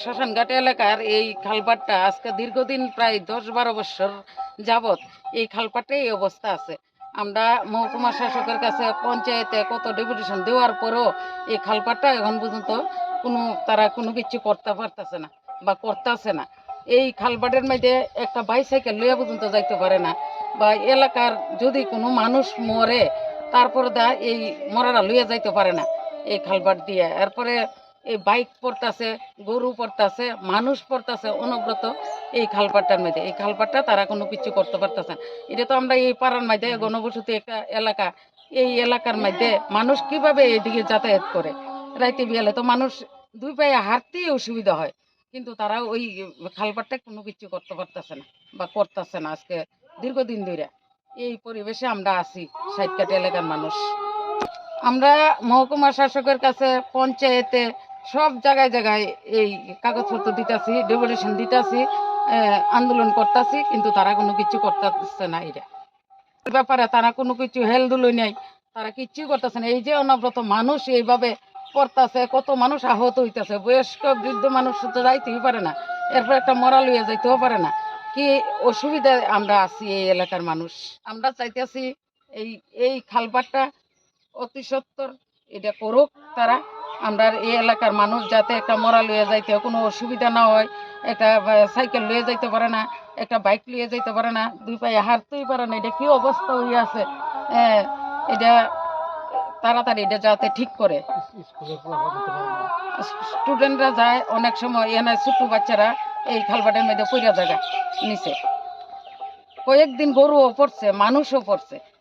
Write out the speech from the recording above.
শ্মশানঘাট এলাকার এই খালপাটটা আজকে দীর্ঘদিন প্রায় ১০-১২ বছর যাবৎ এই খালপাটে এই অবস্থা আছে। আমরা মহকুমা শাসকের কাছে পঞ্চায়েতে কত ডেপুটেশন দেওয়ার পরেও এই খালপাটটা এখন পর্যন্ত তারা কোনো কিছু করতে পারতেছে না বা করতেছে না। এই খালপাটের মধ্যে একটা বাইসাইকেল লইয়া পর্যন্ত যাইতে পারে না, বা এলাকার যদি কোনো মানুষ মরে তারপরে এই মরারা লইয়া যাইতে পারে না এই খালপাট দিয়ে। এরপরে এই বাইক পড়তাছে, গরু পড়তাছে, মানুষ পড়তাছে অনবরত এই খালপাটটার মধ্যে। এই খালপাটটা তারা কোনো কিছু করতে পারতেছে না। এটা তো আমরা এই পাড়ার মধ্যে ঘনবসতি একটা এলাকা, এই এলাকার মধ্যে মানুষ কিভাবে এদিকে যাতায়াত করে? রাইতে বিয়ালে তো মানুষ দুই পায়ে হাঁটতেই অসুবিধা হয়, কিন্তু তারা ওই খালপাটটা কোনো কিছু করতে পারতেছে না বা করতেছে না আজকে দীর্ঘদিন ধরে। এই পরিবেশে আমরা আছি ৬০ এলাকার মানুষ। আমরা মহকুমা শাসকের কাছে, পঞ্চায়েতে, সব জায়গায় জায়গায় এই কাগজপত্র দিতেছি, ডেপুটেশন দিতেছি, আন্দোলন করতেছি, কিন্তু তারা কোনো কিছু করতেছে না। এটা ব্যাপারে তারা কোনো কিছু হেলদুলই নেই, তারা কিচ্ছু করতেছে না। এই যে অনবরত মানুষ এইভাবে পড়তেছে, কত মানুষ আহত হইতেছে, বয়স্ক বৃদ্ধ মানুষ তো যাইতেই পারে না, এরপর একটা মরা লইয়া যাইতেও পারে না। কি অসুবিধায় আমরা আছি এই এলাকার মানুষ। আমরা চাইতেছি এই এই খালপাটটা অতি সত্বর এটা করুক তারা। আমরা এই এলাকার মানুষ যাতে একটা মরা লইয়া যাইতে কোনো অসুবিধা না হয়, একটা সাইকেল লইয়া যাইতে পারে না, একটা বাইক লইয়া যাইতে পারে না, দুই পায়ে হাঁটতেই পারে না। এটা কি অবস্থা হয়ে আছে, এটা তাড়াতাড়ি এটা যাতে ঠিক করে। স্টুডেন্টরা যায় অনেক সময়, এখানে ছোট বাচ্চারা এই খালবাটের মধ্যে পইরা জায়গা নিচে, কয়েকদিন গরুও পড়ছে, মানুষও পড়ছে।